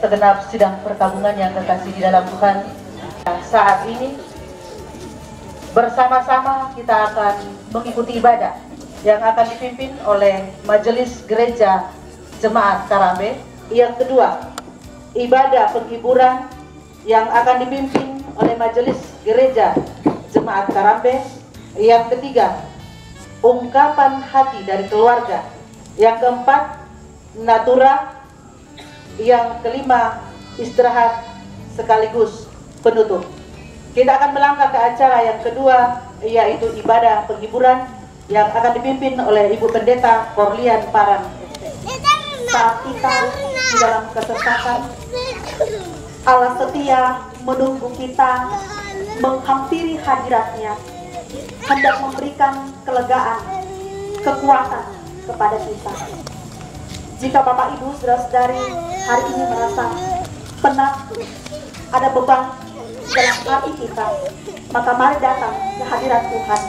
segenap sidang perkabungan yang terkasih di dalam Tuhan. Saat ini bersama-sama kita akan mengikuti ibadah yang akan dipimpin oleh Majelis Gereja Jemaat Karambe. Yang kedua, ibadah penghiburan yang akan dipimpin oleh Majelis Gereja Jemaat Karambe. Yang ketiga, ungkapan hati dari keluarga. Yang keempat, natura. Yang kelima, istirahat sekaligus penutup. Kita akan melangkah ke acara yang kedua, yaitu ibadah penghiburan yang akan dipimpin oleh Ibu Pendeta Korlian Parang. Saat kita di dalam kesesatan, Allah setia menunggu kita menghampiri hadiratnya, hendak memberikan kelegaan, kekuatan kepada kita. Jika Bapak Ibu saudara-saudari hari ini merasa penat, ada beban dalam hati kita, maka mari datang ke hadirat Tuhan,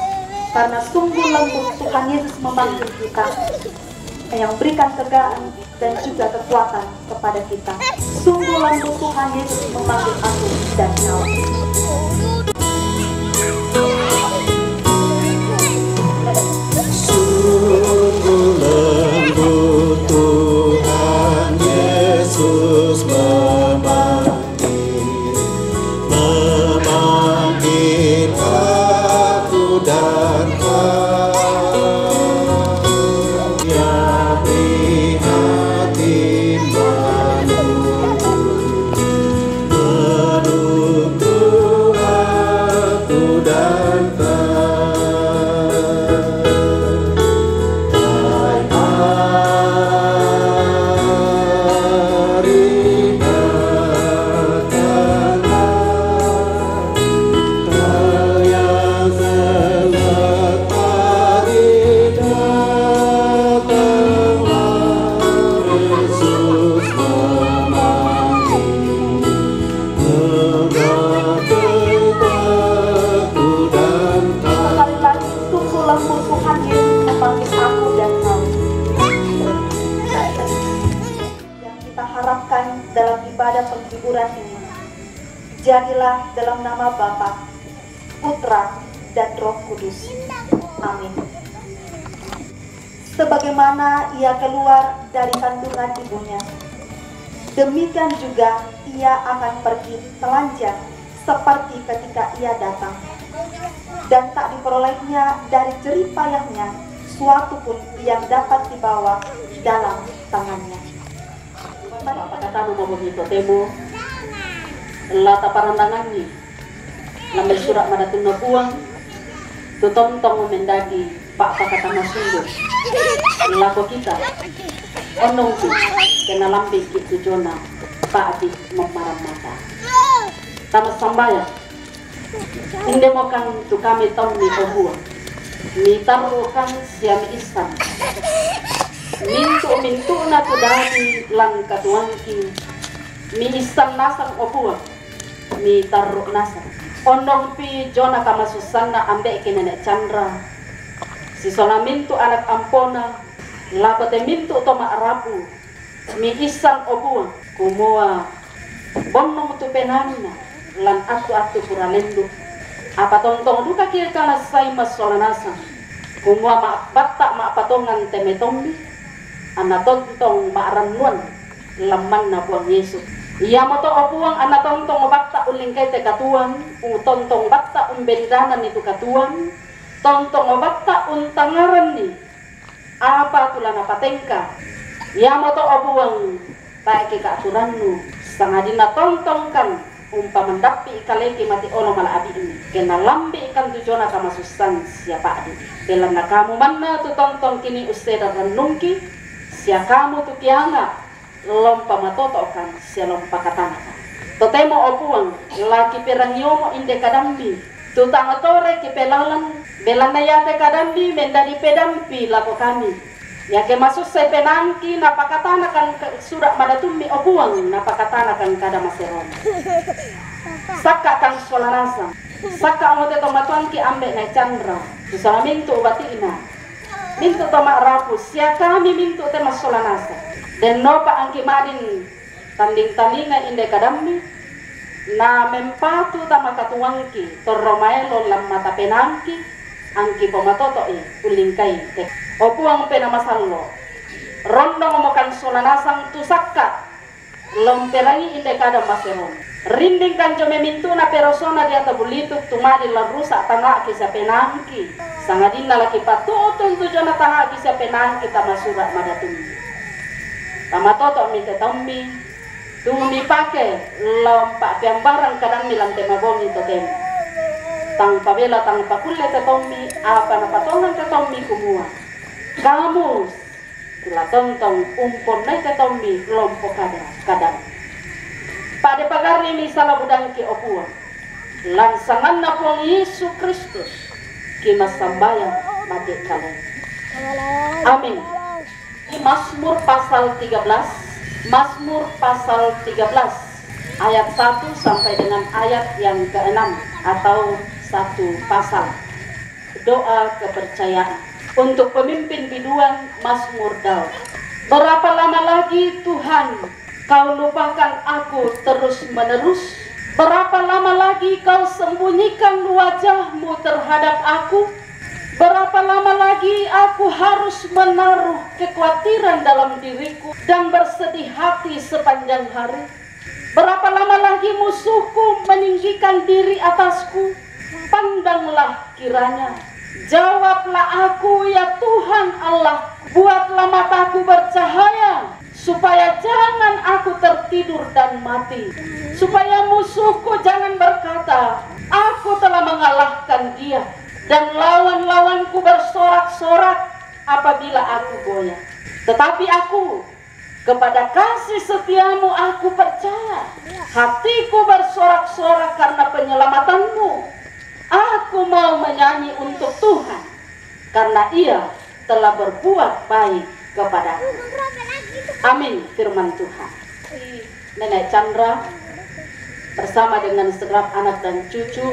karena sungguh lembut Tuhan Yesus memanggil kita, yang berikan kelegaan dan juga kekuatan kepada kita. Sungguh lembut Tuhan Yesus memanggil aku dan kau. Sungguh lembut Tuhan Yesus memanggil aku dan kau, yang prihatin menunggu aku dan kau. Dalam ibadah penghiburan ini, jadilah dalam nama Bapa, Putra, dan Roh Kudus. Amin. Sebagaimana ia keluar dari kandungan ibunya, demikian juga ia akan pergi telanjang seperti ketika ia datang. Dan tak diperolehnya dari jerih payahnya suatu pun yang dapat dibawa dalam tangannya. Apa kata mau begitu temu lata parandangan ni lambai surat madatun na puang tutontong mendagi pak kata masundu lako kita onong tu kena lambai gitu jona pak di memaram mata tamas sambaya inde mokan tu kami tahu ni obua ni tarukan siami istan mintu na tu dari lang katuangki mi isang nasang obuwa mi tarro nasang ondong pi jona kama susanna ambe kinene Chandra si sona mintu anak ampona lakote mintu to maarapu mi isang obuwa kumoa bonno tu penanina lan atu puralendo apa tontong duka kira kana sai masolanasa kumoa ma batta ma patongan temetombi anak tontong maaranuan laman na buang Yesus. Iya mo to opuang anak tontong bakta uling kay te katuan, tontong bakta bendanan itu katuan, tontong bakta tangaran ni. Apa tulan apa tengka? Iya mo to opuang tae ke kaaturannu, sangadina tontong kan mendapi kaleki mati ono mala abi ini. Kena lambi ikan tujona kama susan siapa adi. Dalam nakamu mana tu tontong kini useda renungki. Sia kamu tu kiana lompa matoto kan sia lompa katanakan totemo opuang laki perangyomo inde kadambi tu tangatore ki pelalan belana yate kadambi mendadi pedampi lako kami ya ke masuk se penangki napakatanakan surat madatumi opuang napakatanakan kada maseron saka kan solarasa saka omote tomatuan ki ambe na Chandra susah mintu batina mintu toma rapus ya kami mintu tema solanasa dan nopa angki madin tanding-tandingan inde kadammi na mempatu tama katuangki torromaelo lam mata penangki angki pomatoto ulingkai tek opuang pena masallo rondo ngomokan solanasang tusakka lomperangi inde kada maseron rinding kanjo memintuna persona dia tabulituk tumadi la rusak tanah kisah penangki sangadina laki patutun tujona taha kisah penangki tamasura madatumi tamatoto mi tetommi tumi pake lompak piambarang kadang milang tema bongi totem tang pabela tang pakulle tetommi apa na patongan tetommi kumua kamu kula tontong umpon na tetommi lompo kadang pada pagari mi salah budang ki opua lansangan na puang Yesus Kristus ki masambayang mati kalian amin. Mazmur pasal 13 Mazmur pasal 13 ayat 1 sampai dengan ayat yang ke-6 atau satu pasal doa kepercayaan untuk pemimpin biduan Mazmur Daud. Berapa lama lagi Tuhan kau lupakan aku terus-menerus? Berapa lama lagi kau sembunyikan wajahmu terhadap aku? Berapa lama lagi aku harus menaruh kekhawatiran dalam diriku dan bersedih hati sepanjang hari? Berapa lama lagi musuhku meninggikan diri atasku? Pandanglah kiranya, jawablah aku ya Tuhan Allah, buatlah mataku bercahaya, supaya jangan aku tertidur dan mati, supaya musuhku jangan berkata, aku telah mengalahkan dia, dan lawan-lawanku bersorak-sorak apabila aku goyah. Tetapi aku, kepada kasih setiamu aku percaya. Hatiku bersorak-sorak karena penyelamatanmu. Aku mau menyanyi untuk Tuhan, karena ia telah berbuat baik kepadaku. Amin, firman Tuhan. Nenek Chandra bersama dengan segenap anak dan cucu,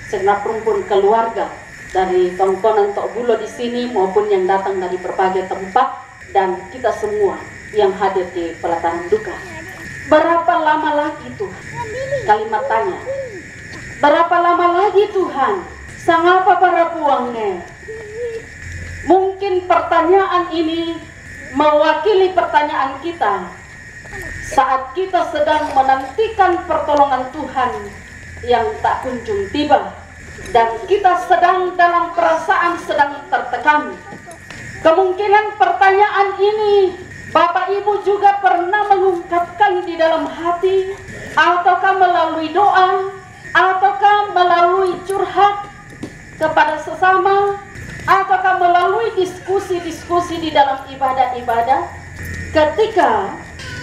segenap rumpun keluarga dari tongkonan Tok Bulo di sini maupun yang datang dari berbagai tempat dan kita semua yang hadir di pelataran duka. Berapa lama lagi Tuhan? Kalimat tanya. Berapa lama lagi Tuhan? Sangapa para puangnya? Mungkin pertanyaan ini mewakili pertanyaan kita saat kita sedang menantikan pertolongan Tuhan yang tak kunjung tiba. Dan kita sedang dalam perasaan sedang tertekan. Kemungkinan pertanyaan ini Bapak Ibu juga pernah mengungkapkan di dalam hati, ataukah melalui doa, ataukah melalui curhat kepada sesama, ataukah melalui diskusi-diskusi di dalam ibadah-ibadah. Ketika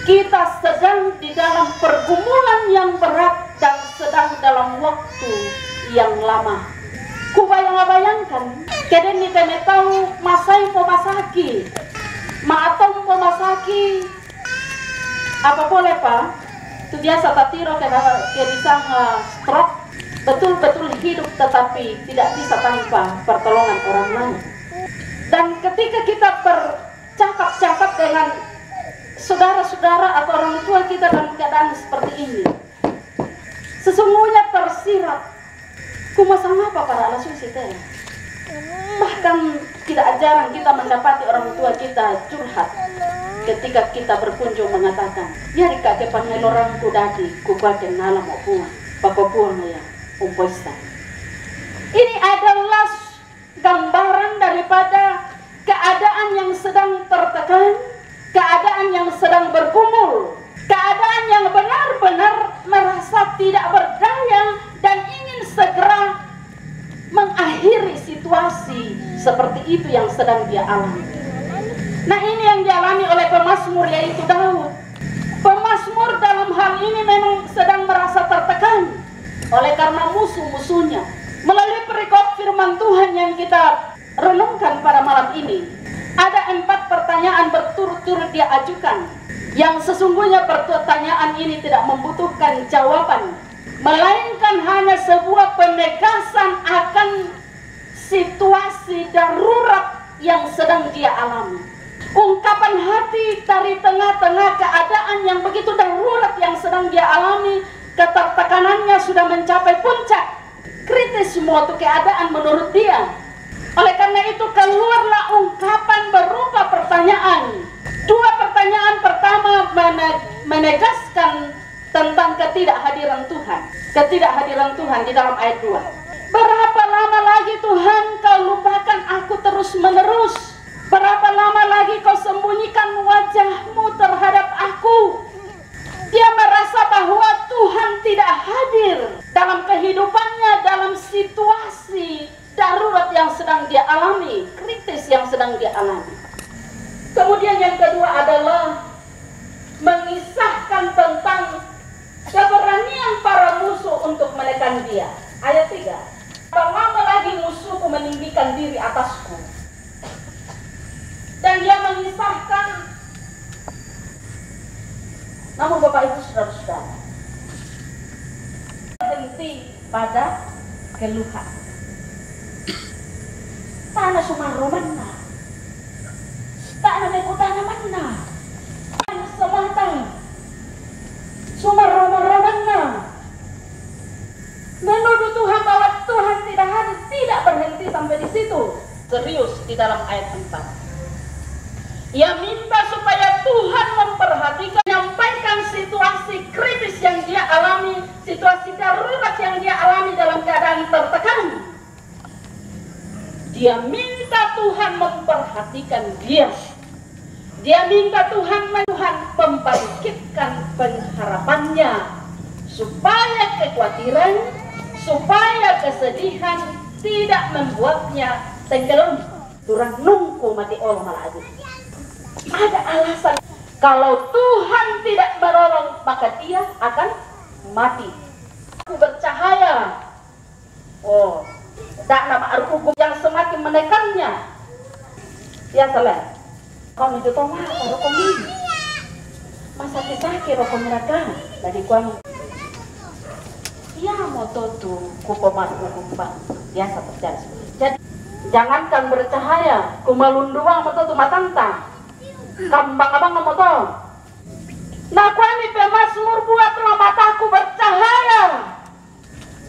kita sedang di dalam pergumulan yang berat dan sedang dalam waktu yang lama. Ku bayang-bayangkan, keden ni teme tahu masai pomasaki, maatong pomasaki, apa boleh Pak? Itu biasa tatiro kena kerisang stroke, betul-betul hidup tetapi tidak bisa tanpa pertolongan orang lain. Dan ketika kita bercakap-cakap dengan saudara-saudara atau orang tua kita dalam keadaan seperti ini, sesungguhnya tersirat kumasang apa para alasun sitera. Bahkan tidak jarang kita mendapati orang tua kita curhat ketika kita berkunjung mengatakan, ya kakek pangelorangku dadi kubaten ngalam opuan papapuan ya umpoista. Ini adalah gambaran daripada keadaan yang sedang tertekan, keadaan yang sedang bergumul, keadaan yang benar-benar merasa tidak berdaya dan ingin segera mengakhiri situasi seperti itu yang sedang dia alami. Nah, ini yang dialami oleh pemazmur yaitu Daud. Pemazmur dalam hal ini memang sedang merasa tertekan oleh karena musuh-musuhnya. Melalui perikop firman Tuhan yang kita renungkan pada malam ini, ada 4 pertanyaan berturut-turut dia ajukan, yang sesungguhnya pertanyaan ini tidak membutuhkan jawaban, melainkan hanya sebuah penegasan akan situasi darurat yang sedang dia alami. ungkapan hati dari tengah-tengah keadaan yang begitu darurat yang sedang dia alami, ketertekanannya sudah mencapai puncak, kritis semua itu keadaan menurut dia. Oleh karena itu keluarlah ungkapan berupa pertanyaan. Dua pertanyaan, pertama menegaskan tentang ketidakhadiran Tuhan. Ketidakhadiran Tuhan di dalam ayat 2. Berapa lama lagi Tuhan kau lupakan aku terus menerus? Berapa lama lagi kau sembunyikan wajahmu terhadap aku? Dia merasa bahwa Tuhan tidak hadir dalam kehidupannya, dalam situasi darurat yang sedang dia alami, kritis yang sedang dia alami. Kemudian yang kedua adalah mengisahkan tentang keberanian para musuh untuk menekan dia. Ayat 3. Berapa lama lagi musuhku meninggikan diri atasku? Dan dia mengisahkan, namun Bapak Ibu Saudara-saudara, berhenti pada keluhan. Tanah Sumarro mana? Tanah Mekutana mana? Tanah Selatan Sumarro mana? Menuduh Tuhan bahwa Tuhan tidak hadir, tidak berhenti sampai di situ. Serius di dalam ayat 4. Ia minta supaya Tuhan memperhatikan, menyampaikan situasi kritis yang dia alami, situasi darurat yang dia alami dalam keadaan tertekan. Dia minta Tuhan memperhatikan dia. Dia minta Tuhan membangkitkan pengharapannya, supaya kekhawatiran, supaya kesedihan tidak membuatnya tenggelam. Durang nungku mati Allah malah. Ada alasan. Kalau Tuhan tidak menolong, maka dia akan mati. Aku bercahaya. Oh, tak nama argum yang semakin menekannya. Ya salah. Kau itu tahu apa rokok ini? Masa kisah rokok mereka dari kuam. Ya moto tuh kupomat kumpang biasa terjadi. Jadi jangankan bercahaya, kumalunduang moto tuh matanta. Kambang abang moto. Nah kuami pemazmur buatlah mataku bercahaya.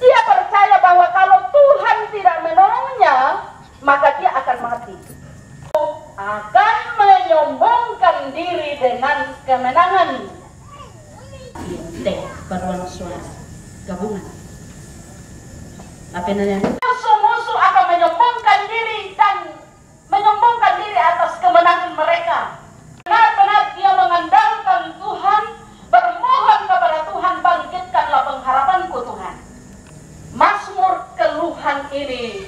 Dia percaya bahwa kalau Tuhan tidak menolongnya, maka dia akan mati. Akan menyombongkan diri dengan kemenangan. Paruan suara gabungan. Apa namanya? Musuh-musuh akan menyombongkan diri dan menyombongkan diri atas kemenangan mereka. Benar-benar dia mengandalkan Tuhan, bermohon kepada Tuhan, bangkitkanlah pengharapanku Tuhan. Mazmur keluhan ini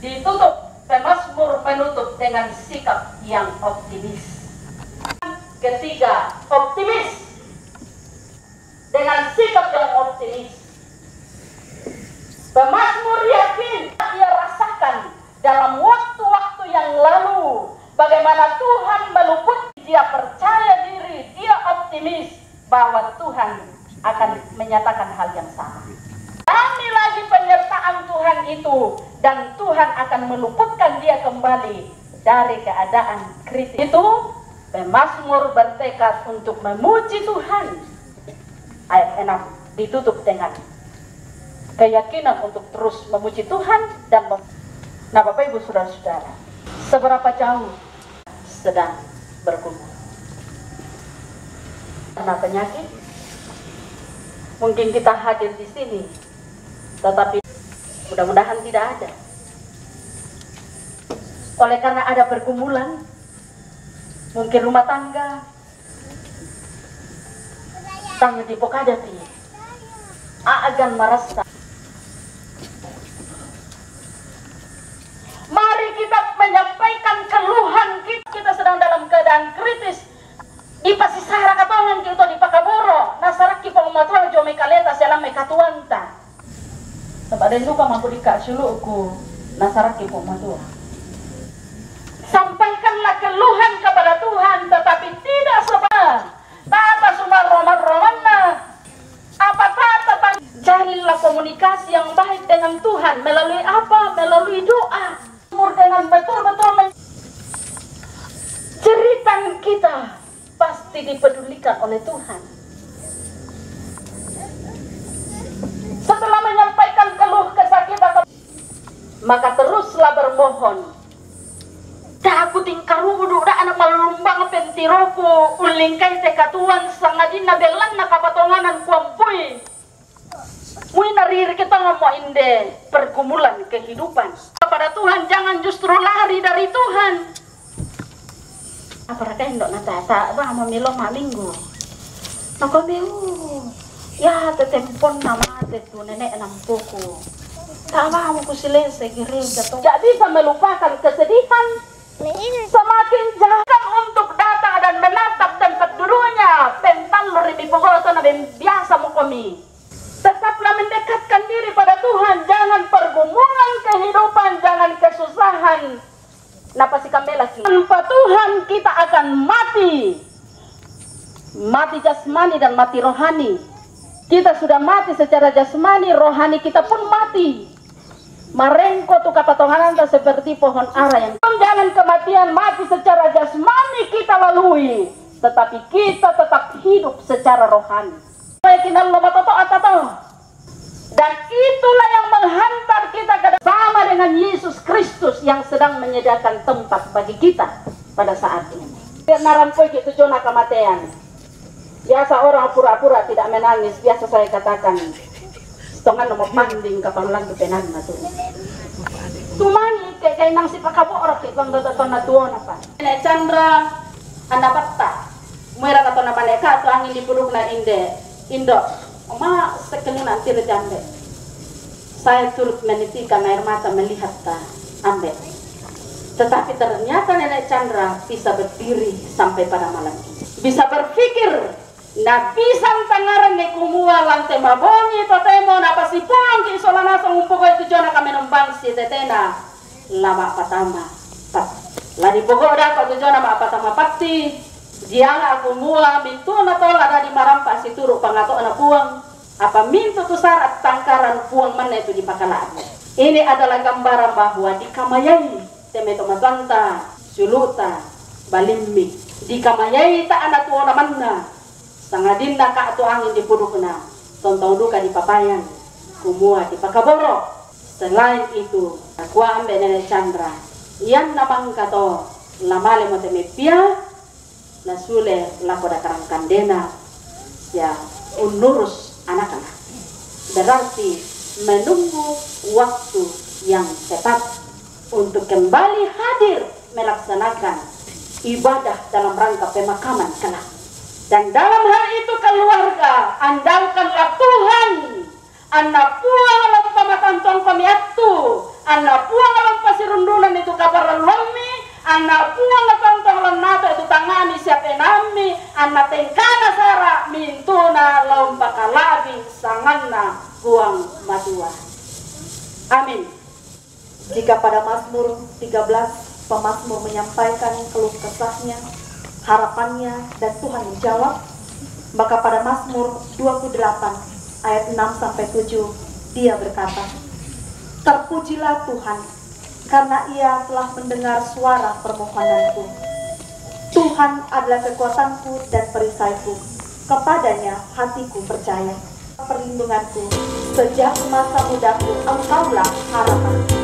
ditutup, pemazmur menutup dengan sikap yang optimis. Ketiga, optimis. Dengan sikap yang optimis. Pemazmur yakin, dia rasakan dalam waktu-waktu yang lalu bagaimana Tuhan meluput. Dia percaya diri, dia optimis bahwa Tuhan akan menyatakan hal yang sama. Kami lagi penyertaan Tuhan itu, dan Tuhan akan meluputkan dia kembali dari keadaan kritis. Itu pemazmur bertekad untuk memuji Tuhan. Ayat 6 ditutup dengan keyakinan untuk terus memuji Tuhan dan Nah Bapak Ibu Saudara-saudara, seberapa jauh sedang bergumul karena penyakit? Mungkin kita hadir di sini, tetapi mudah-mudahan tidak ada. Oleh karena ada pergumulan, mungkin rumah tangga, tangga di pokadati, agan merasa. Mari kita menyampaikan keluhan kita sedang dalam keadaan kritis. Ipasisara katongan kita di Pakaboro, nasaraki pangumatuan jome kaleta sialang mekatuanta. Sebaden luka mampu dikasuluku nasaraki pangumatuan. Sampaikanlah keluhan kepada Tuhan, tetapi tidak sebab tata sumar roman-romanna. Apa tata jalinlah komunikasi yang baik dengan Tuhan melalui apa? Melalui doa. Dengan betul-betul cerita kita pasti dipedulikan oleh Tuhan. Setelah menyampaikan keluh kesah kita, maka teruslah bermohon. Dah aku tingkah rudu, dah anak malumbang pentiroku, ulingkai teka Tuhan sangadin na belan na kapatonganan kuampui. Mui nariri kita ngomong inde pergumulan kehidupan. Kepada Tuhan, jangan justru lari dari Tuhan. Apa rakyat ndok natata, bah memilih minggu. Maka ya tetempon nama tetu nenek nampuku. Tak apa aku silese kiri jatuh. Tidak bisa melupakan kesedihan. Semakin jangan untuk datang dan menatap tempat dulunya. Pental lebih pokok sana biasa mukomi. Tetaplah mendekatkan diri pada Tuhan. Jangan pergumulan kehidupan, jangan kesusahan. Napa si kamela sih? Tanpa Tuhan kita akan mati. Mati jasmani dan mati rohani. Kita sudah mati secara jasmani, rohani kita pun mati. Marengko tu kapatonganan seperti pohon ara yang jalan kematian, mati secara jasmani kita lalui, tetapi kita tetap hidup secara rohani. Dan itulah yang menghantar kita sama dengan Yesus Kristus yang sedang menyediakan tempat bagi kita pada saat ini. Narampoi gitu zona kematian. Biasa orang pura-pura tidak menangis, biasa saya katakan setengah nomor panding kapal lantu penan na tu. Tumani kay nang si pakaboro kay bang dadaton na tuon apa. Nek Chandra anabatta. Muira kato na maleka to angin dipuruk na Indo. Oma sekali nanti rejambe. Saya turut menitikan air mata melihat ta ambe. Tetapi ternyata Nenek Chandra bisa berdiri sampai pada malam ini. Bisa berpikir napisan tangaran ni kumua lantai mabongi totemo napasi pulang ki isolana sa umpuko itu jona kami nombang si tetena lama patama pat ladi pogo da ko jona ma patama patti dianga kumua mintu na tola da di marampa si turu pangato na puang apa mintu tu syarat tangkaran puang mana itu di pakalaan. Ini adalah gambaran bahwa di kamayai temeto mazanta suluta balimmi di kamayai ta anak tuona manna sangadin na ka ato angin di puduk na tontong duka di papayan kumua di pakaboro. Selain itu aku ambil Nenek Chandra yan namang kato lamale mo temepia na sule lako da karang kandena ya unurus anak-anak berarti menunggu waktu yang tepat untuk kembali hadir melaksanakan ibadah dalam rangka pemakaman kelak. Dan dalam hal itu keluarga, andalkanlah Tuhan. Anak puang alam pamatantong pamiatu, anak puang alam pasirundulan itu kabar lomi, anak puang atantong lenato itu tangani siapa nami, anak tengkana sara mintuna lomba kalabi sanganna buang madua. Amin. Jika pada Mazmur 13 pemazmur menyampaikan keluh kesahnya, harapannya dan Tuhan menjawab, maka pada Mazmur 28 ayat 6-7 dia berkata, terpujilah Tuhan karena ia telah mendengar suara permohonanku. Tuhan adalah kekuatanku dan perisaiku, kepadanya hatiku percaya. Perlindunganku sejak masa mudaku, engkaulah harapanku.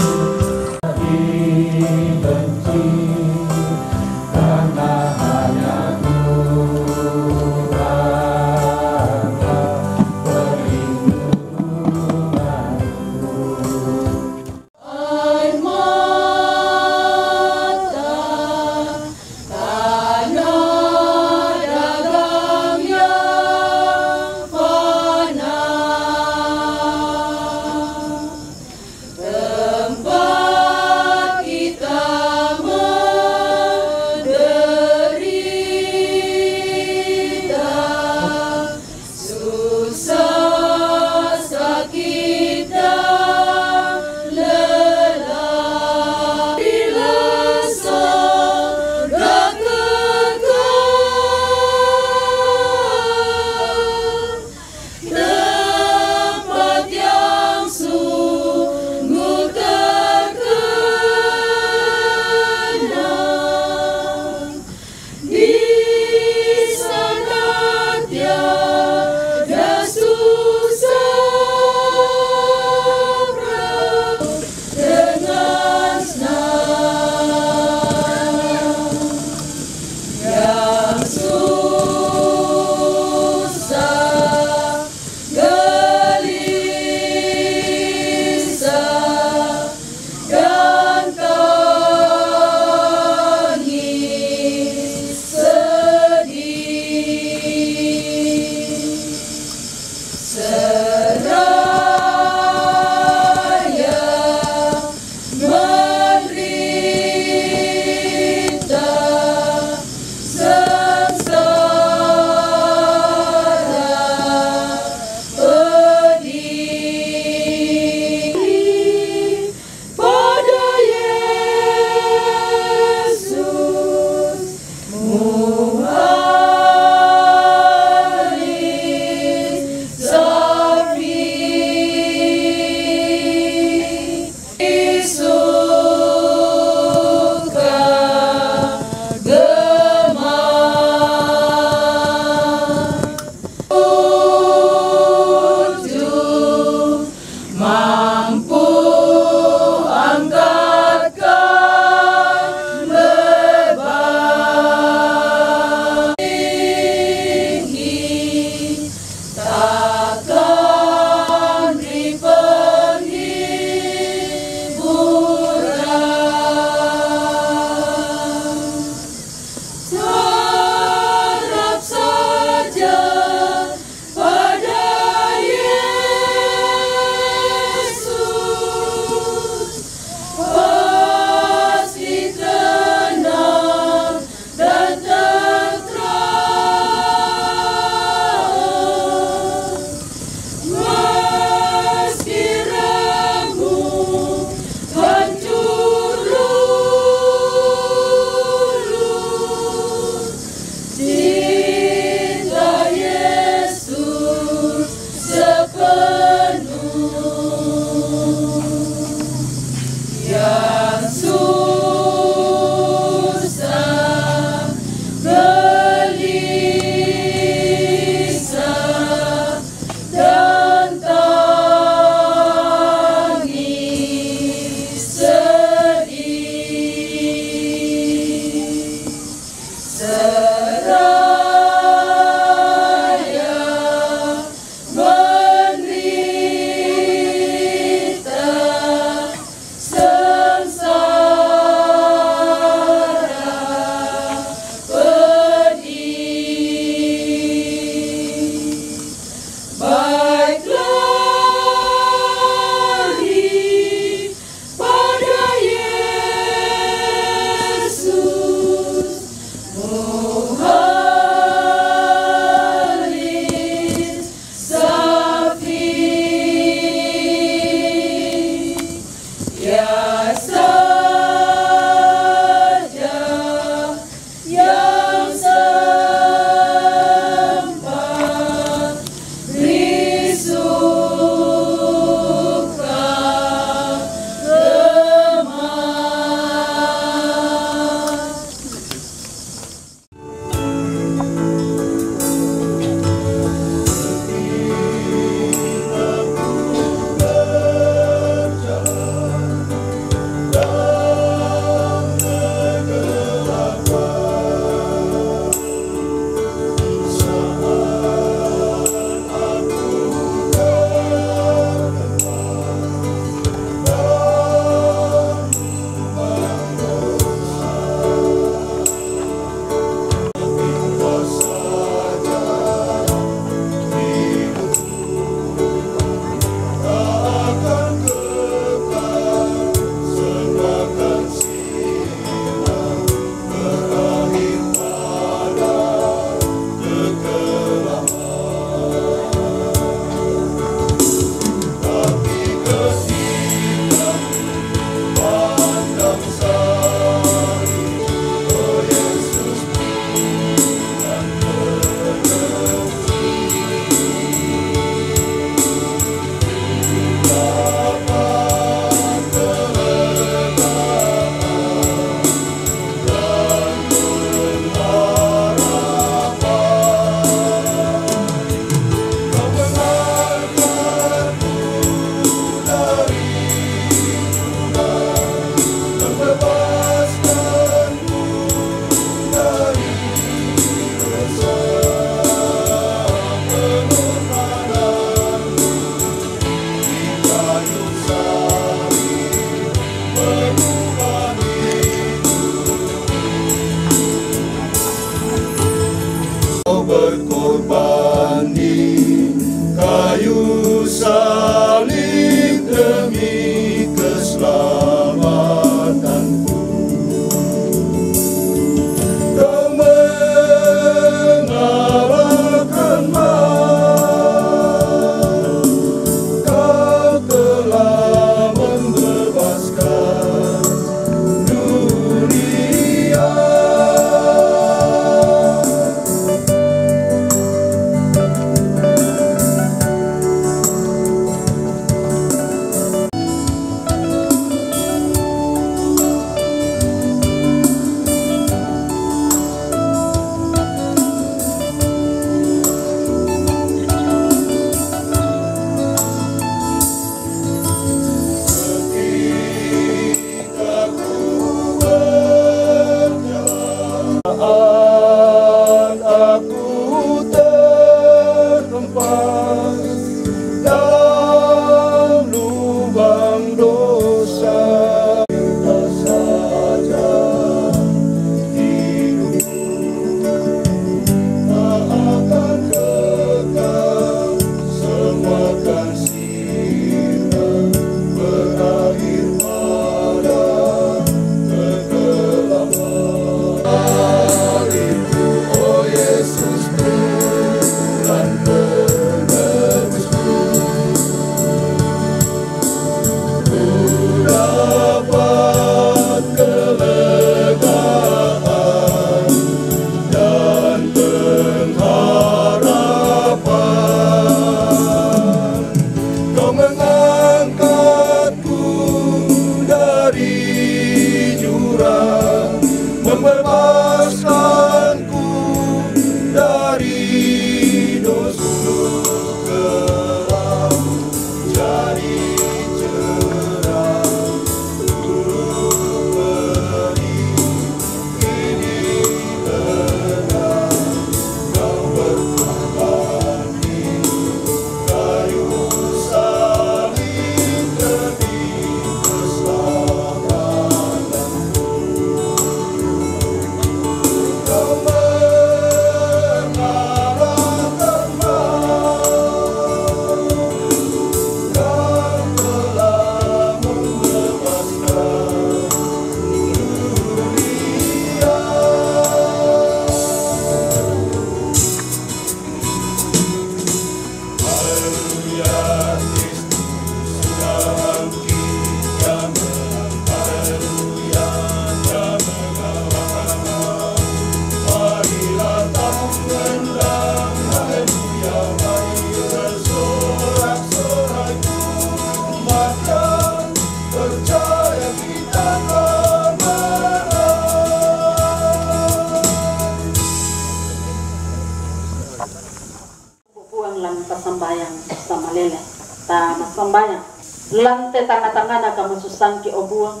nama sambayang lante tanga-tanga na kamu susangki obuang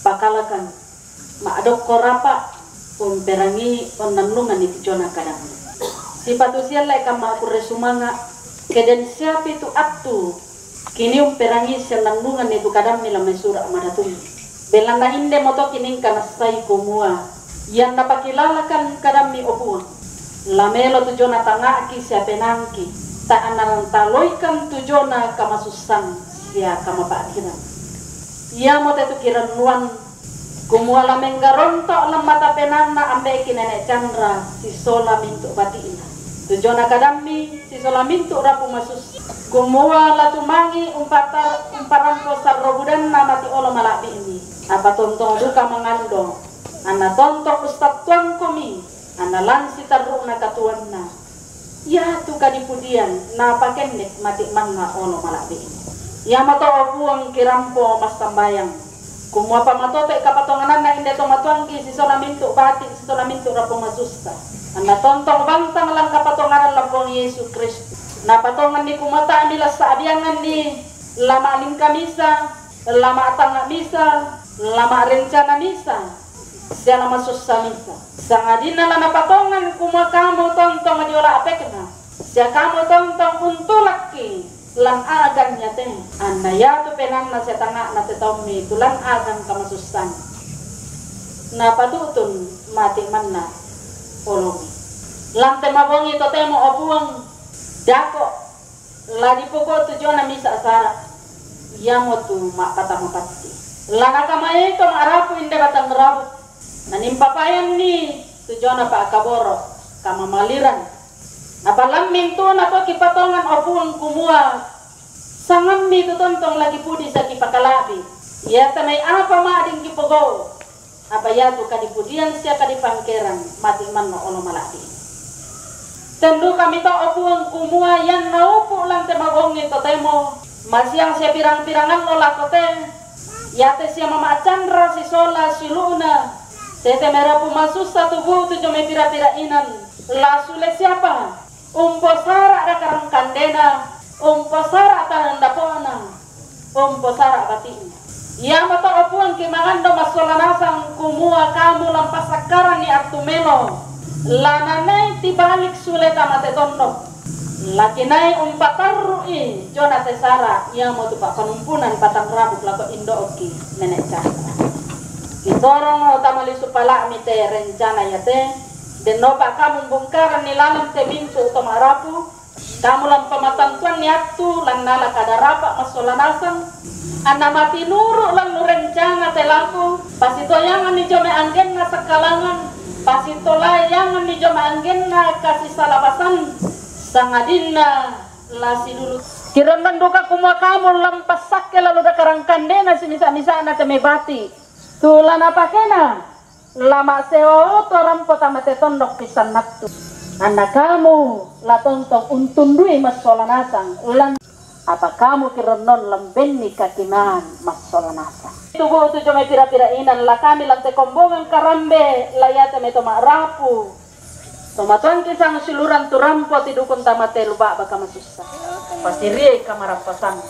pakalakan maadok korapa perangi onanungan itu jona kadang si patusia lai kama aku resumanga keden siapi itu atu kini perangi senanungan itu kadang mila mesura amadatum belanda inde moto kini kana sai kumua yang napakilalakan kadang mi obuang lamelo tu jona tanga ki siape nangki ta anaran taloikan tu jona kama susang sia kama pakiran ia moto itu kiran nuan kumuala menggarontok lemata penana ambe nenek Chandra si sola mintuk batina tujona kadammi si sola mintuk rapu masus kumuala tumangi umparan posar robudan namati olo malabi ini apa tontong duka mengandong ana tontok ustad tuan komi ana lansi taruk na katuanna ya tu kadipudian na pakendek mati manna olo malabi ini ya mato obuang kirampo mas tambayang kumua pamatote kapatonganan na inde tomatuangki si sola mintuk batik si sola mintuk rapong masusta anda tontong bantang lang kapatonganan lapong Yesus Kristus na patongan ni kumata nila sa abiangan ni lama aling kamisa lama atang misa lama rencana misa siya lama susa misa sangadina lang napatongan kumua kamu tontong madiola apekna siya kamu tontong untulaki lang agan niya te anda ya tu penan na sa tanga na tetawmi tulang agan kamasustan na patutun mati man na olomi lang te mabongi to temo opuang dako ladi poko tu jona misa asara yamo tu makata mapati lana kamay to marapu inde batang rabu nanimpapayan ni tu jona pa akaboro kamamaliran apalam minto na to kipatongan opuang kumua sangan mi tu tontong lagi pudi sa kipakalabi ya tamay apa mading kipogo apa ya tu kadipudian siya kadipangkeran mati man no olo malaki tendu kami to opuang kumua yan naupo lang te magongi to temo masyang siya pirang-pirangan lo lakote yate siya mama Chandra si sola si luna sete merapu masus satu bu tu jome pira-pirainan lasule siapa umposara ada karang kandena umposara tahan dapona umposara batin ya mata opuan kimangando masolanasang kumua kamu lampas sakaran ni atumelo lananay tibalik sulet amate tondo lakinay umpatarui jona tesara ya mo tupak penumpunan patang rabuk lako indo oki nenek Chandra itorong tamali supala mite rencana yate denopa kamu bongkaran nilalam te mintu tomarapu kamu lam pamatantuan niatu lang nala kadarapa masolanasan ana mati nuru lang nurencana telaku pasito yangan ni jome anggen na sakalangan pasito layangan ni jome anggen na kasih salabasan sangadina lasi dulu kiran manduka kumua kamu lampas sakke lalu dakarang kandena simisa-misa na temebati tulan apa kena lama sewa orang potama tetondok pisan naktu anak kamu latontong untundui masolanasang ulan apa kamu kirenon lembeni kakiman masolanasang tubuh tu jome pira-pira inan la kami lang te kombongan karambe layate me toma rapu tomatuan kisang siluran turampo tidukun tamate luba baka masusa pasiri kamarapasan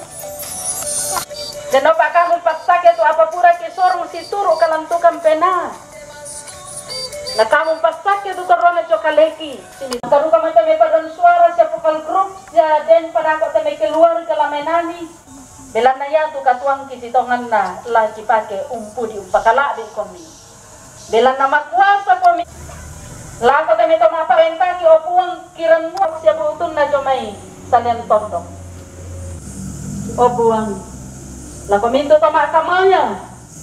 denopa kamu pasake tu apa pura kisorong si turu kalantukan pena na kamu pasake tu karona cokaleki sini taru kama tame padan suara sa vokal group sa den pada ko tame keluar kalamenani belana ya tu katuang kisitongan na lagi pake umpudi umpakala di komi belana makuasa komi la ko tame to maparenta ki opuang kiran mo sia butun na jomai salian tondong opuang la kominto to makamaya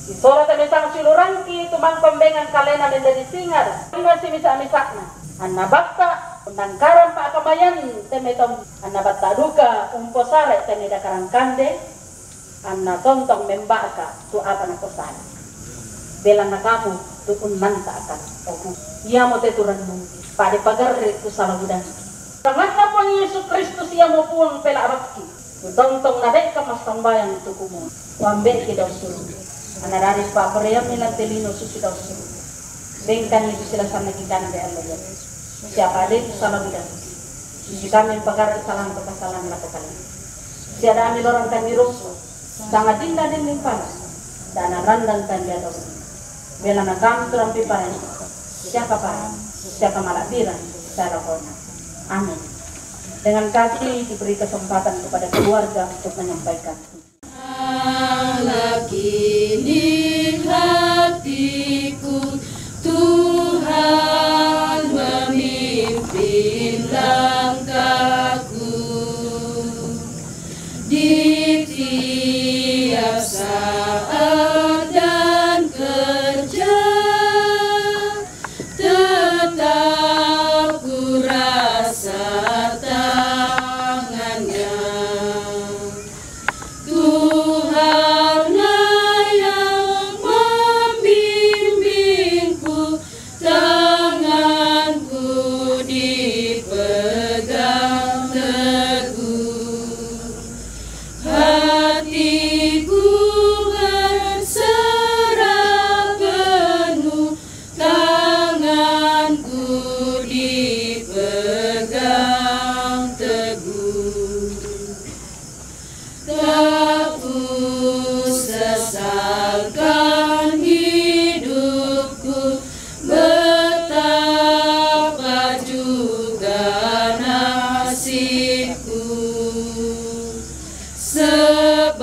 isola te misang siluranki tumang pembengan kalena menjadi singar masih misa-misakna anna bakta nangkaran pa kamayan temetom anna bakta duka umposare tene dakarang kande anna tontong membaka tu apa na kosan belang na kamu tu unmanta akan oku iya mo te turan mo pade pagar tu salabudan sangat na po Yesus Kristus iya mo puang pela abaki tontong na dek ka mas tambayang tu kumo wambe ki daw suruh anararis pa Korea nilang telino susi daw suruh bengkan itu sila sana kita de Allah ya siapa ada itu salah bidan jika kami pagar salam kepasalan lakukan Siada ambil orang kan diroso. Sangat dinda din limpana. Dana randang kan dia dos. Bela na kam turam piparan. Siapa parang, siapa malabiran, secara kona. Amin. Dengan kasih diberi kesempatan kepada keluarga untuk menyampaikan. Kini hatiku Tuhan memimpin langkahku di tiap saat dan kerja, tetap ku rasa tangannya. Tuhanlah yang membimbingku, tanganku dipegang teguh, hatiku berserah penuh, tanganku dipegang teguh. Tak ku sesalkan hidupku, betapa juga nasibku, sebab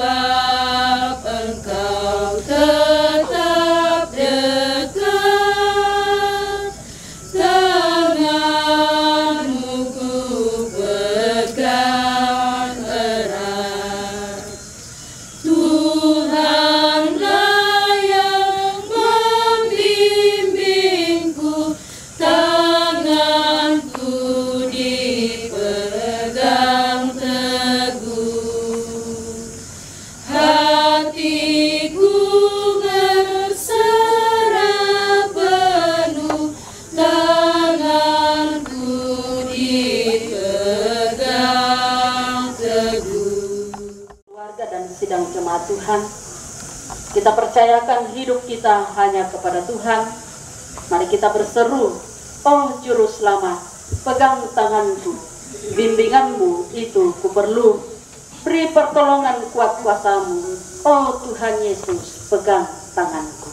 Engkau tetap dekat, tanganmu ku pegang erat. Tuhanlah yang membimbingku, tanganku dipegang teguh, hatiku berserah penuh, tanganku dipegang teguh. Keluarga dan sidang jemaat Tuhan, kita percayakan hidup kita hanya kepada Tuhan. Mari kita berseru, oh Juru Selamat, pegang tanganku, bimbinganmu itu ku perlu. Beri pertolongan kuat kuasamu, oh Tuhan Yesus, pegang tanganku.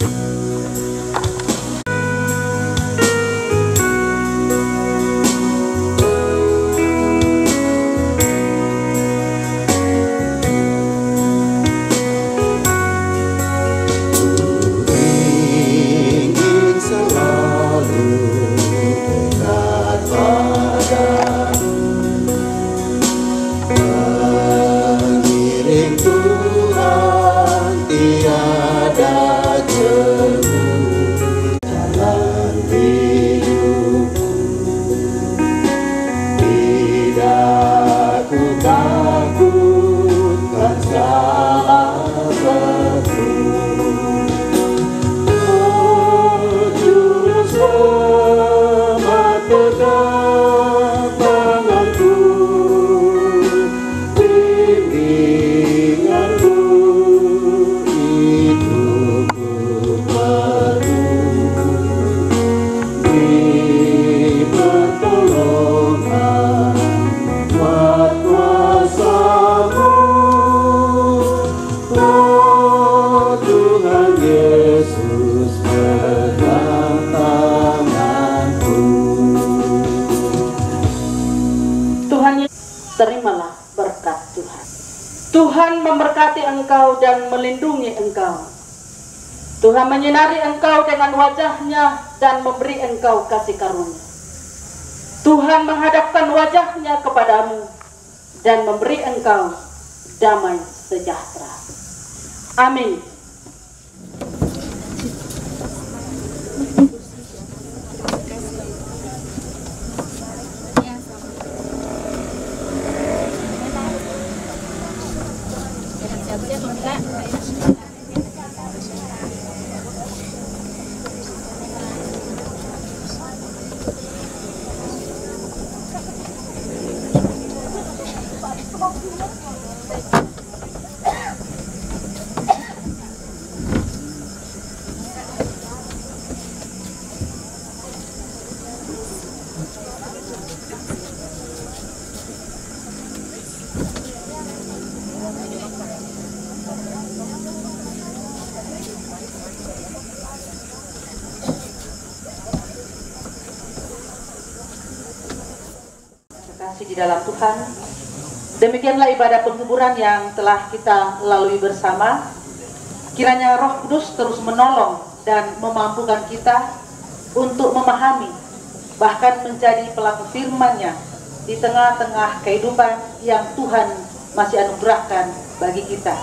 Ingin selalu dekat padamu, mengiring Tuhan tiada jemu, jalan hidupku. Tidak ku takutkan siapapun. Oh Juru Selamat, pegang tanganku, bimbinganmu itu ku perlu. Beri pertolongan kuat kuasamu, oh Tuhan Yesus, pegang tanganku. Tuhan Yesus, terimalah berkat Tuhan. Tuhan memberkati engkau dan melindungi engkau. Tuhan menyinari engkau dengan wajahnya dan memberi engkau kasih karunia. Tuhan menghadapkan wajahnya kepadamu dan memberi engkau damai sejahtera. Amin. di dalam Tuhan. Demikianlah ibadah penghiburan yang telah kita lalui bersama. Kiranya Roh Kudus terus menolong dan memampukan kita untuk memahami, bahkan menjadi pelaku firman-Nya di tengah-tengah kehidupan yang Tuhan masih anugerahkan bagi kita.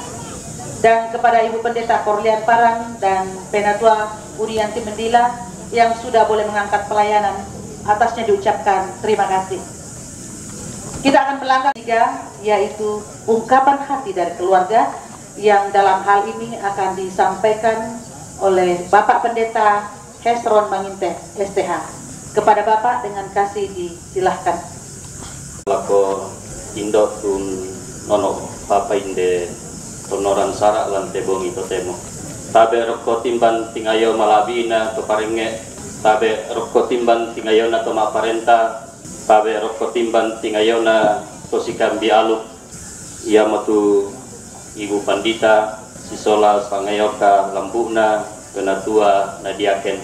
Dan kepada Ibu Pendeta Korlian Parang dan Penatua Unianti Mendila yang sudah boleh mengangkat pelayanan, atasnya diucapkan terima kasih. Kita akan melangkah tiga, yaitu ungkapan hati dari keluarga, yang dalam hal ini akan disampaikan oleh Bapak Pendeta Hesron Manginte STH. Kepada Bapak dengan kasih disilahkan. Lako indo tun nono Papa inde tonoran sarak lan tebong ito temo. Tabe rokko timban tingayo malabina to paringe, tabe rokko timban tingayo na to maparenta, tabe rokko timban tingayo na to sikambi aluk. Ia matu Ibu Pandita sisola sangayoka lambuna penatua nadiaken.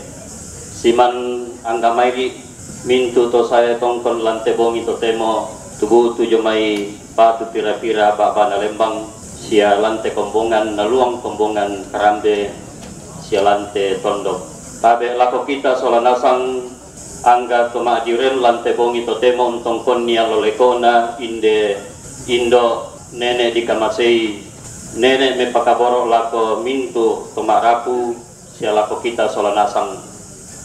Siman anggamairi mintu to saya tongkon lan tebong ito temo tubuh tujuh mai batu pira-pira baba na lembang. Sia lante kombongan naluang kombongan karambe sia lante tondok. Tabe lako kita sola nasang angga toma diren lante bongi totemo untong konia lolekona inde indo nene dikamasei nene me pakaboro lako mintu toma rapu sia lako kita sola nasang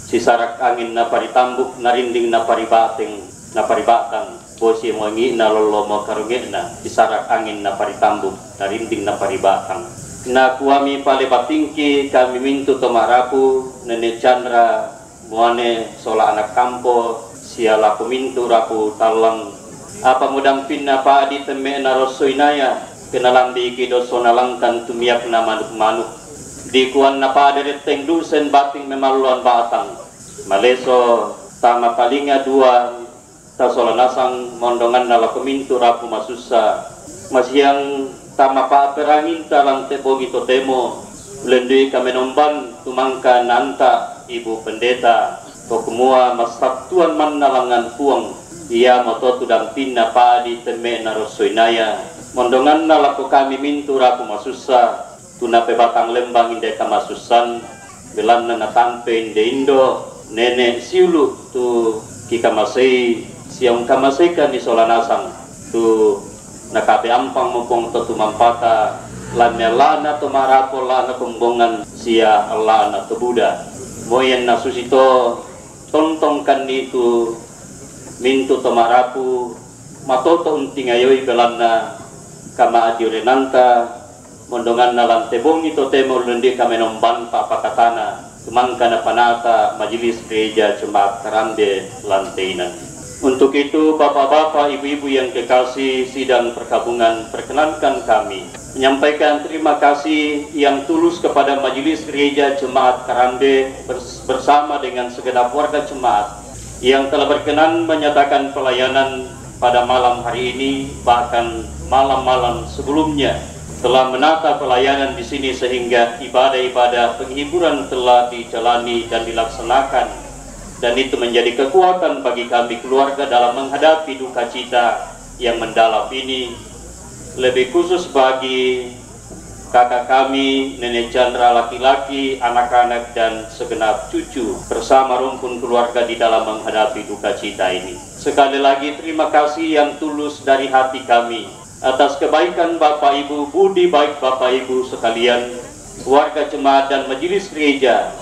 sisarak angin na paritambuk narinding na paribateng na paribatang bosi mongi na lolo mo karungena disarak angin na paritambuk narinding na paribatang na kuami pale patingki kami mintu tomarapu nene Chandra muane sola anak kampo sia laku mintu rapu talang apa mudang pinna pa adi teme na rosoinaya kenalambi kido sonalangkan tumiak na manuk-manuk di kuan na pa adereteng dusen bating memaluan batang maleso tama palinga dua tasola nasang mondongan nala kemintu rapu masusa masyang tama pa perangin talang tebogi totemo lendui kamenomban tumangka nanta Ibu Pendeta tokumua masatuan man nalangan puang ia moto tudang pinna pa di teme narosoinaya mondongan nala ko kami mintu rapu masusa tuna pe batang lembang inde kamasusan belan na tampe inde indo nene siulu tu kikamasei siang kamaseka ni sola nasang tu nakabe ampang mumpong tu mampata lan melana tu marapo lana kumbongan sia lana tu Buddha moyen na susito tontongkan itu mintu tu marapu matoto unting ayoy belana kama adiurenanta mondongan na lan tebong itu temo lendi kame nomban papakatana tumangka na panata majelis gereja Jemaat Karambe Lantainan. Untuk itu bapak-bapak, ibu-ibu yang kekasih sidang perkabungan, perkenankan kami menyampaikan terima kasih yang tulus kepada Majelis Gereja Jemaat Karambe bersama dengan segenap warga jemaat yang telah berkenan menyatakan pelayanan pada malam hari ini, bahkan malam-malam sebelumnya telah menata pelayanan di sini sehingga ibadah-ibadah penghiburan telah dijalani dan dilaksanakan. Dan itu menjadi kekuatan bagi kami keluarga dalam menghadapi duka cita yang mendalam ini. Lebih khusus bagi kakak kami, Nenek Chandra laki-laki, anak-anak dan segenap cucu bersama rumpun keluarga di dalam menghadapi duka cita ini. Sekali lagi terima kasih yang tulus dari hati kami atas kebaikan Bapak Ibu, budi baik Bapak Ibu sekalian, warga jemaat dan majelis gereja,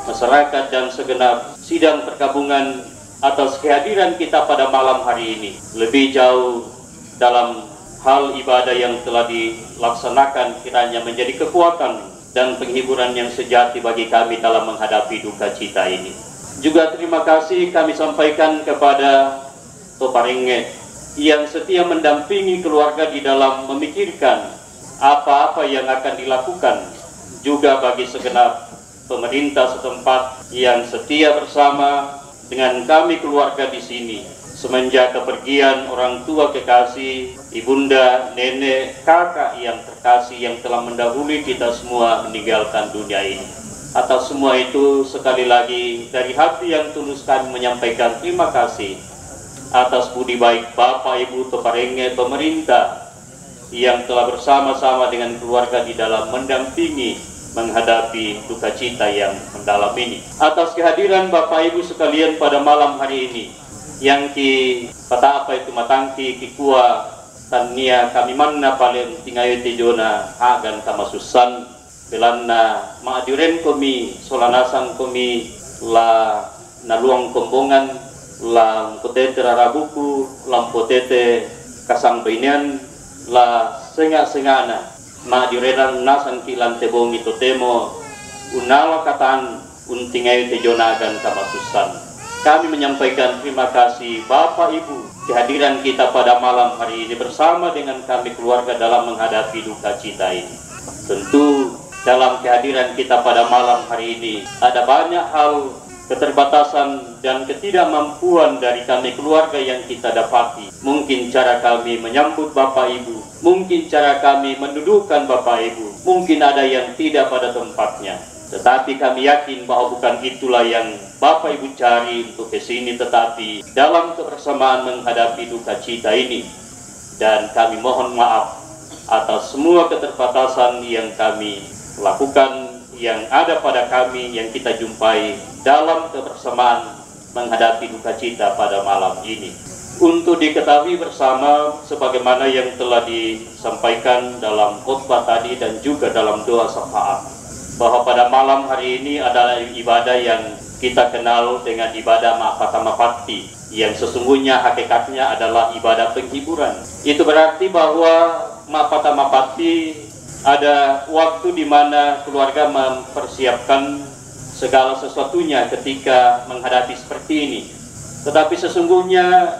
masyarakat dan segenap sidang perkabungan atas kehadiran kita pada malam hari ini. Lebih jauh dalam hal ibadah yang telah dilaksanakan kiranya menjadi kekuatan dan penghiburan yang sejati bagi kami dalam menghadapi duka cita ini. Juga terima kasih kami sampaikan kepada Toparinge yang setia mendampingi keluarga di dalam memikirkan apa-apa yang akan dilakukan. Juga bagi segenap pemerintah setempat yang setia bersama dengan kami keluarga di sini semenjak kepergian orang tua kekasih, ibunda, nenek, kakak yang terkasih yang telah mendahului kita semua meninggalkan dunia ini. Atas semua itu sekali lagi dari hati yang tulus kami menyampaikan terima kasih atas budi baik Bapak Ibu Toparenge pemerintah yang telah bersama-sama dengan keluarga di dalam mendampingi menghadapi duka cita yang mendalam ini. Atas kehadiran Bapak Ibu sekalian pada malam hari ini, yang ki pada apa itu matangki kikua tania kami manna paling tingayo tejona agan kamasusan belanna maaduren komi solanasan komi la naluang kombongan la potete rarabuku lam potete kasang bainian la senga-sengana ma diredan nasan kilan tebong itu temo unala katan untingayo tejonagan kamasusan. Kami menyampaikan terima kasih Bapak Ibu kehadiran kita pada malam hari ini bersama dengan kami keluarga dalam menghadapi duka cita ini. Tentu dalam kehadiran kita pada malam hari ini ada banyak hal keterbatasan dan ketidakmampuan dari kami keluarga yang kita dapati. Mungkin cara kami menyambut Bapak Ibu, mungkin cara kami mendudukkan Bapak Ibu, mungkin ada yang tidak pada tempatnya. Tetapi kami yakin bahwa bukan itulah yang Bapak Ibu cari untuk ke sini, tetapi dalam kebersamaan menghadapi duka cita ini. Dan kami mohon maaf atas semua keterbatasan yang kami lakukan, yang ada pada kami, yang kita jumpai dalam kebersamaan menghadapi duka cita pada malam ini. Untuk diketahui bersama sebagaimana yang telah disampaikan dalam khotbah tadi dan juga dalam doa syafaat, bahwa pada malam hari ini adalah ibadah yang kita kenal dengan ibadah Mapata-Mapati, yang sesungguhnya hakikatnya adalah ibadah penghiburan. Itu berarti bahwa Mapata-Mapati ada waktu di mana keluarga mempersiapkan segala sesuatunya ketika menghadapi seperti ini. Tetapi sesungguhnya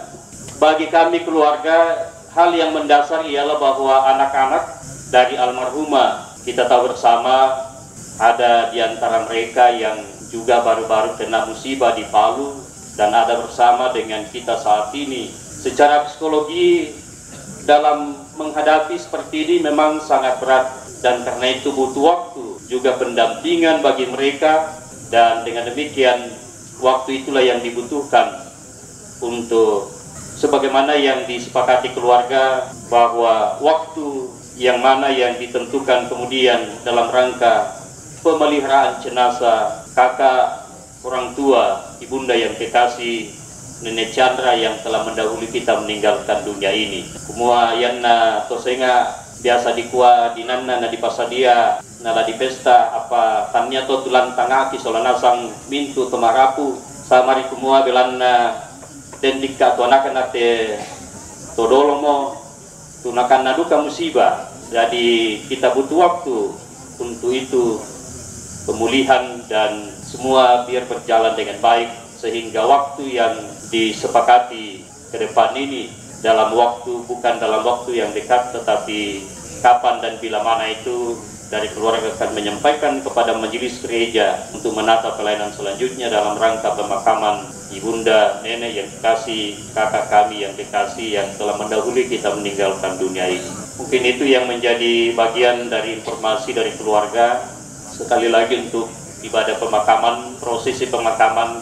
bagi kami keluarga, hal yang mendasar ialah bahwa anak-anak dari almarhumah, kita tahu bersama ada di antara mereka yang juga baru-baru kena musibah di Palu, dan ada bersama dengan kita saat ini. Secara psikologi dalam menghadapi seperti ini memang sangat berat, dan karena itu butuh waktu juga pendampingan bagi mereka. Dan dengan demikian waktu itulah yang dibutuhkan untuk sebagaimana yang disepakati keluarga, bahwa waktu yang mana yang ditentukan kemudian dalam rangka pemeliharaan jenazah kakak orang tua ibunda yang kekasih Nenek Chandra yang telah mendahului kita meninggalkan dunia ini. Kumua yanna tosenga biasa dikua dinanna na di pasadia nala di pesta apa tanya to tulan tangaki solanasang mintu tomarapu samari kumua belanna dendika to anak te todolomo tunakan naduka musibah. Jadi kita butuh waktu untuk itu, pemulihan dan semua biar berjalan dengan baik, sehingga waktu yang disepakati ke depan ini dalam waktu, bukan dalam waktu yang dekat, tetapi kapan dan bila mana itu dari keluarga akan menyampaikan kepada majelis gereja untuk menata pelayanan selanjutnya dalam rangka pemakaman ibunda, nenek yang dikasih, kakak kami yang dikasih yang telah mendahului kita meninggalkan dunia ini. Mungkin itu yang menjadi bagian dari informasi dari keluarga. Sekali lagi untuk ibadah pemakaman, prosesi pemakaman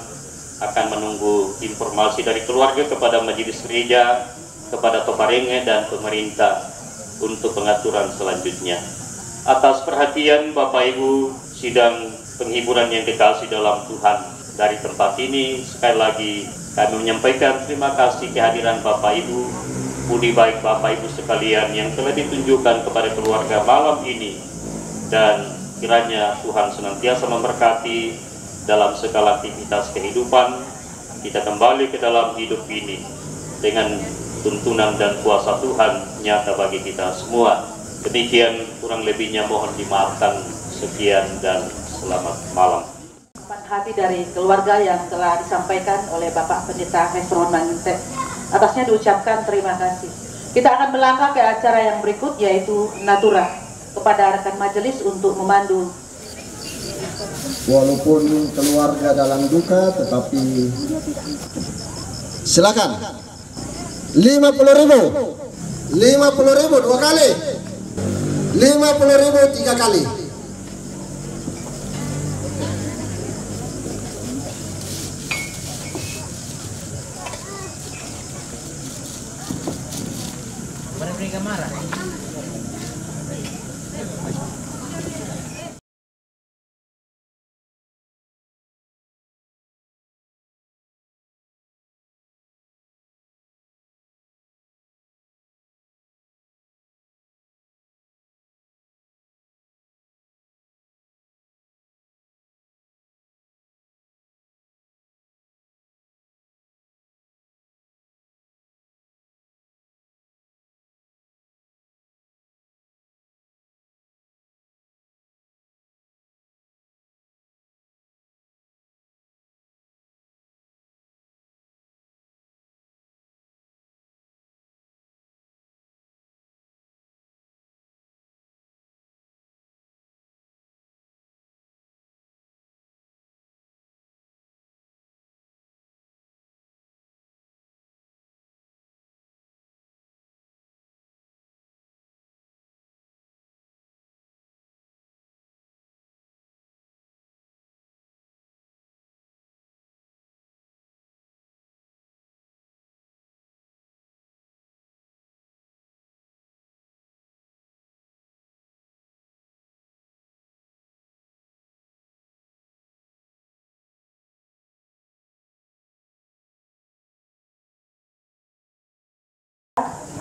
akan menunggu informasi dari keluarga kepada majelis gereja, kepada Toparenge dan pemerintah untuk pengaturan selanjutnya. Atas perhatian Bapak Ibu sidang penghiburan yang dikasih dalam Tuhan, dari tempat ini sekali lagi kami menyampaikan terima kasih kehadiran Bapak Ibu, budi baik Bapak Ibu sekalian yang telah ditunjukkan kepada keluarga malam ini, dan kiranya Tuhan senantiasa memberkati dalam segala aktivitas kehidupan kita kembali ke dalam hidup ini dengan tuntunan dan kuasa Tuhan nyata bagi kita semua. Demikian kurang lebihnya mohon dimaafkan. Sekian dan selamat malam. Hati dari keluarga yang telah disampaikan oleh Bapak Pendeta Hesron Manginte, atasnya diucapkan terima kasih. Kita akan melangkah ke acara yang berikut, yaitu Natura, kepada rekan majelis untuk memandu. Walaupun keluarga dalam duka, tetapi silakan 50.000 dua kali, 50.000 tiga kali.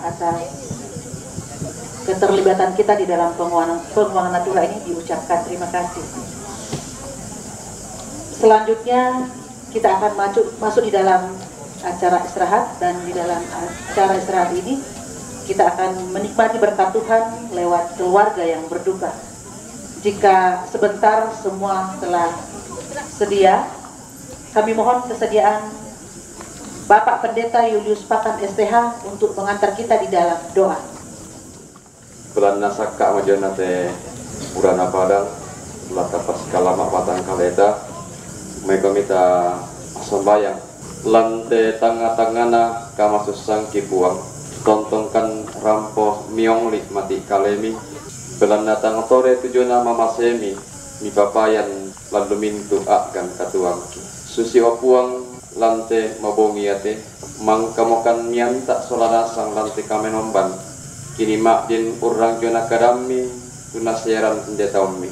atas keterlibatan kita di dalam penguangan natura ini diucapkan terima kasih. Selanjutnya kita akan masuk di dalam acara istirahat, dan di dalam acara istirahat ini kita akan menikmati berkat Tuhan lewat keluarga yang berduka. Jika sebentar semua telah sedia, kami mohon kesediaan Bapak Pendeta Julius Pakan STH untuk mengantar kita di dalam doa. Belanda sakka majana te urana padang lata pas kalama patang kaleta mereka minta sembayang lante tanga-tangana kama susang kipuang tontongkan rampo miongli mati kalemi Belanda tang tore tujuana mama semi mi papayan lalu mintu akan katuang susi opuang lante mabongi ate mangkamokan mianta solanasang lante kamenomban kini mak din urang jona kadami tunasiaran pendetaumi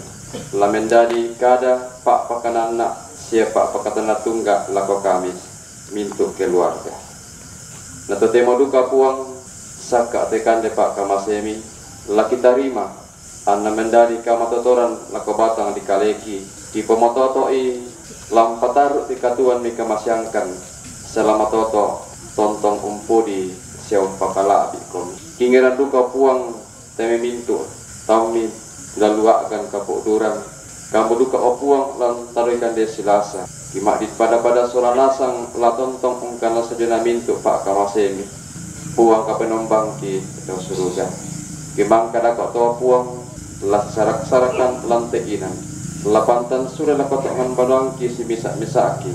lamendadi kada pak pakanana siapa pakatana tunggak lako kami mintu keluarga nato temo duka puang saka tekan de pak kamasemi laki tarima anna mendadi kamatotoran lako batang di kaleki di pomototoi lampatar di katuan mi kamasyangkan selama toto tontong umpudi siaw pakala abikom kingiran duka puang teme mintu taumi lalua akan kapuk durang kamu duka opuang lan taruikan desilasa kimak di pada solanasang latontong ungkana sejena mintu pak kamasemi puang kapenombang ki daw suruga kimang kadakok to puang telah sarak-sarakan lanteinan lapantan sudah dapat manbanang ki si misak-misaki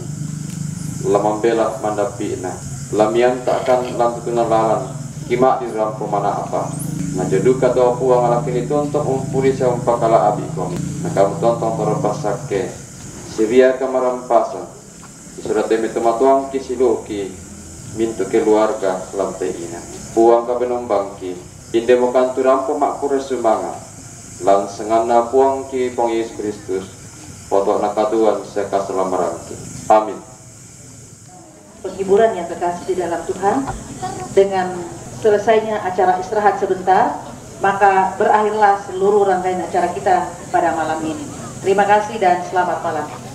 lamambela mandapina lamian takkan lantutuna lalan kimak di dalam pemana apa najoduka to puang alakini tonton umpuri sa umpakala abikom nakamu tonton torobasake sivia kamarampasan surat demi tematuang kisiluki mintu keluarga lanteina puang kabenombang ki indemo kanturampo makure sumanga lan sengana puang ki pong Yesus Kristus potok nakatuan seka selamarangki amin. Penghiburan yang terkasih di dalam Tuhan, dengan selesainya acara istirahat sebentar, maka berakhirlah seluruh rangkaian acara kita pada malam ini. Terima kasih dan selamat malam.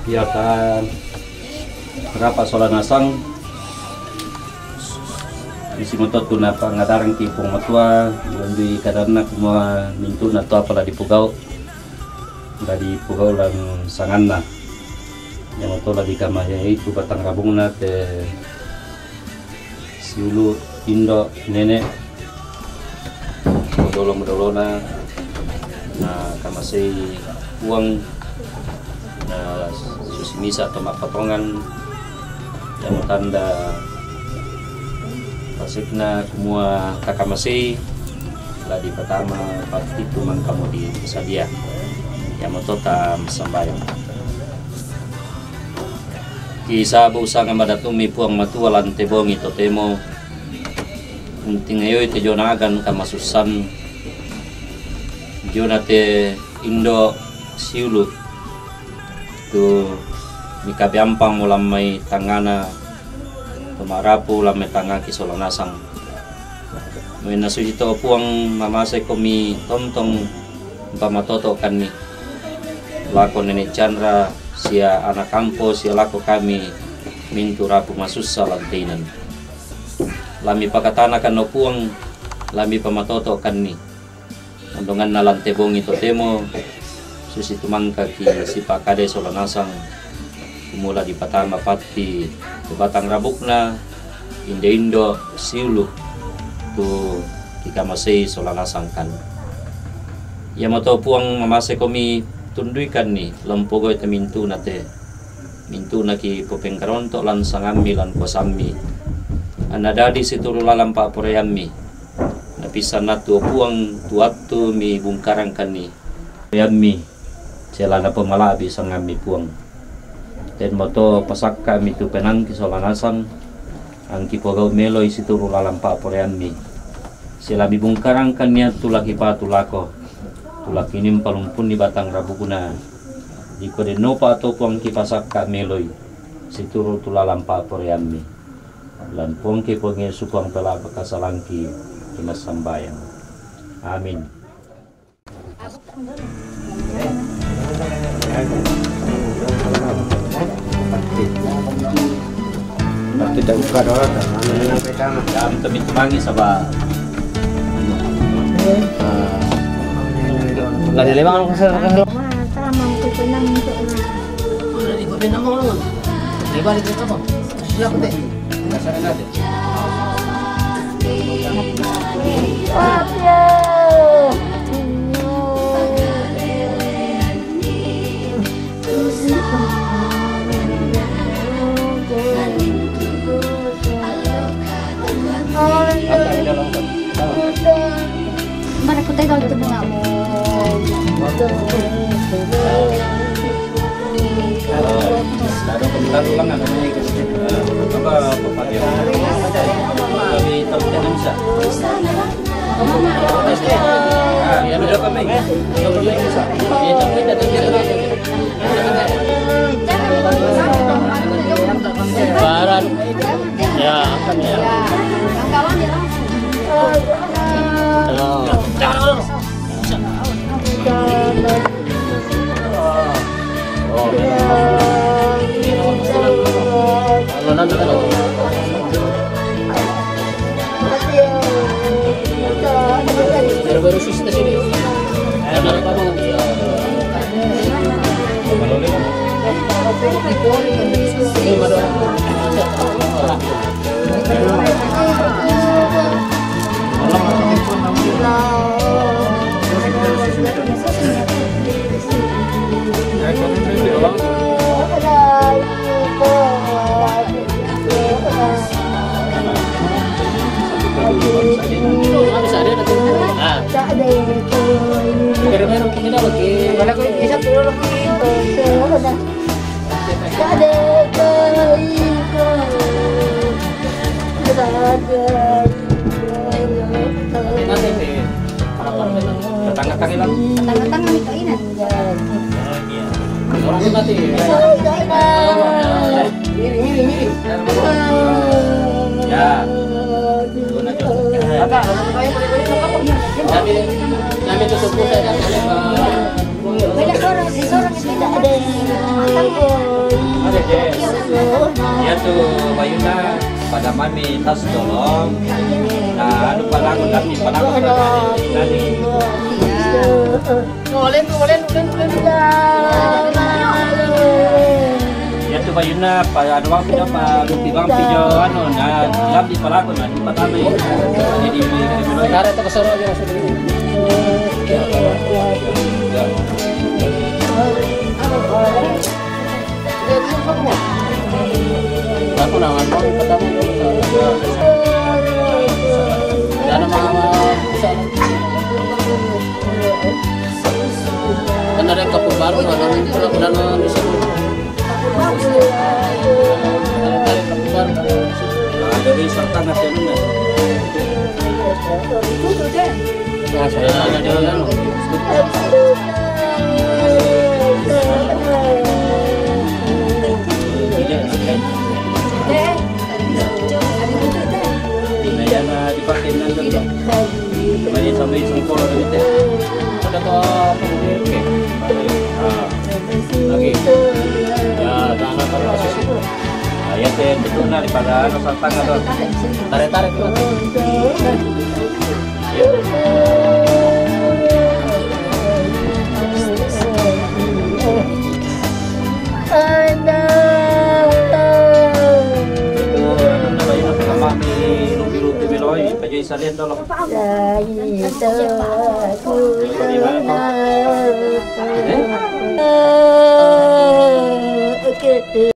Biarkan berapa solan asang isi motor tuna pangadarang kipung matua di karena semua mintu nato apalah di pugau lang sanganna yang motor di kamaya itu batang rabungna te siulu indo nenek modolona nah kamasei uang nah susimisa atau patongan yang tanda pasikna semua kakamasei lah di pertama pasti tuman kamu di sadia yang mototam sambayang kisah usang madatumi puang matua lan tebongi totemo unting ayo ite jonagan kamasusan jonate indo siulu tu mikabiampang mulamai tangana pemarapu lame tangaki solanasang menasu ito puang mamase komi tomtong pamatoto kami lako nenek Chandra sia anak kampus sia lako kami mintu rapu masussa lantainan lami pakatana kan no puang lami pamatoto kan ni andongan na lantebong ito temo susi tumangka ki si pakade solanasang kumula di patama pati di batang rabukna indo siulu tu kika masei solanasang kan ya moto puang mamase komi tunduikan ni lampogo ite mintu na ki popengkaronto lan sangami lan kuasammi anadadi situru lalam pa poreammi napisan na tu puang tuatu mi bungkarang kan ni poreammi celana pemalabi sangami puang dan moto pasak kami tu penang ki solanasang ang kipogau meloi situru lalam pa poreammi selabi bungkarang kan niya tulaki pa tulako tulaki nim palumpun di batang rabukuna di kode nopa atau puang ki pasak ka meloi situru tulalam pa poreammi lan puang ki ponge sukuang pela pakasalangki kimas sambayang amin. Tidak buka doang, Jam temin temangi sabah. Lagi lewat orang kesel. Mana aku tengok itu bunga mu. Ada komentar ulang nggak namanya ke sini? Coba pepatah kami tahu tidak bisa. Ya beda kami. Bisa. Ya tapi tidak. Barat. Ya akan ya. Baru sis di sini. Tengah-tengah itu ini. Ya. Kami tutup saja. Banyak orang itu tidak ada Ada deh. Ya tuh Bayuna pada mami tas tolong. Nah, lupa lagu tapi pada tadi. Ulen. Ya tuh Bayuna pada ada waktu apa lupi bang pijo anu nah dalam di pelaku nah di pertama jadi tarik ke soro aja aku nangan mau pertama dan mama kan ada kapur baru ada di sini dari serta nasional sampai singkolo gitu. Ada to oke. Lagi. Ya, tangan terus itu. Ayat betul na di pada nusa tangga to. Tarik-tarik tuh. Isa lihat dulu. Oke.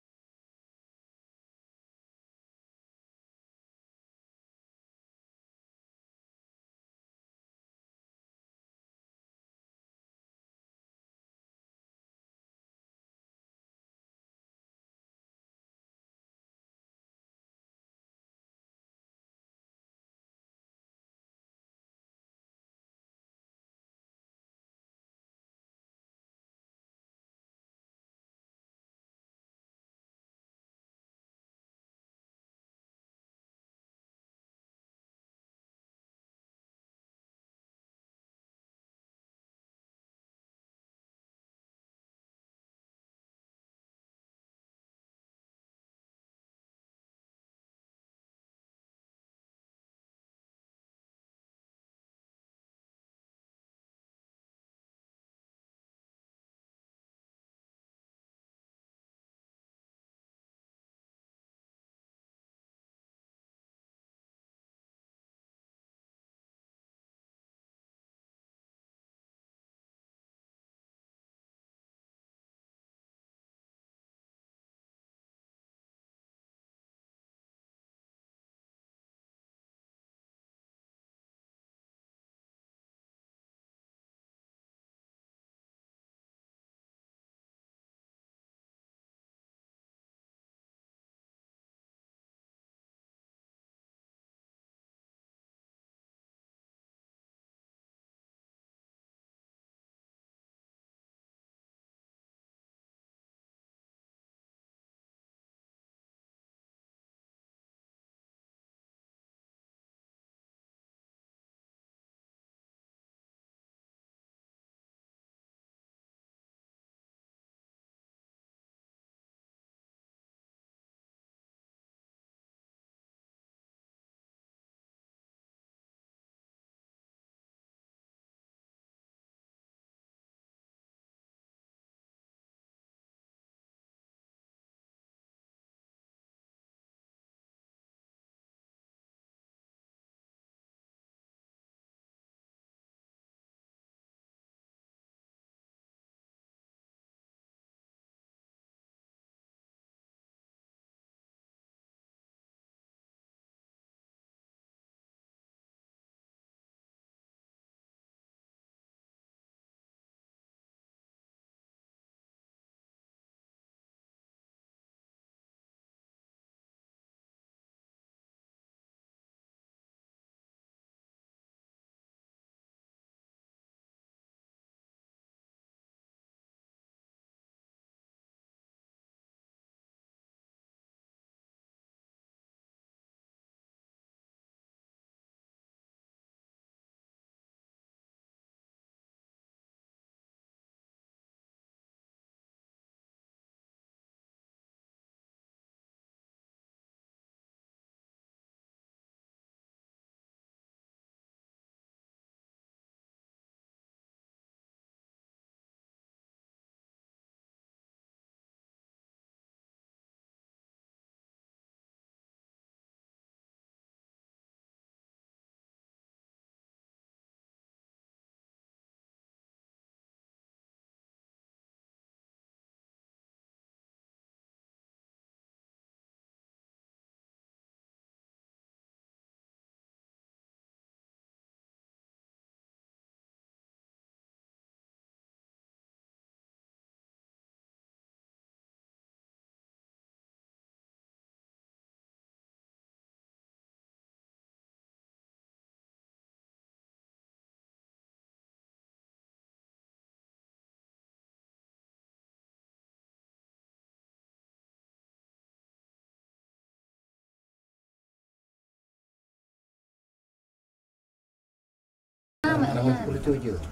tahun 47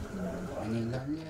meninggalnya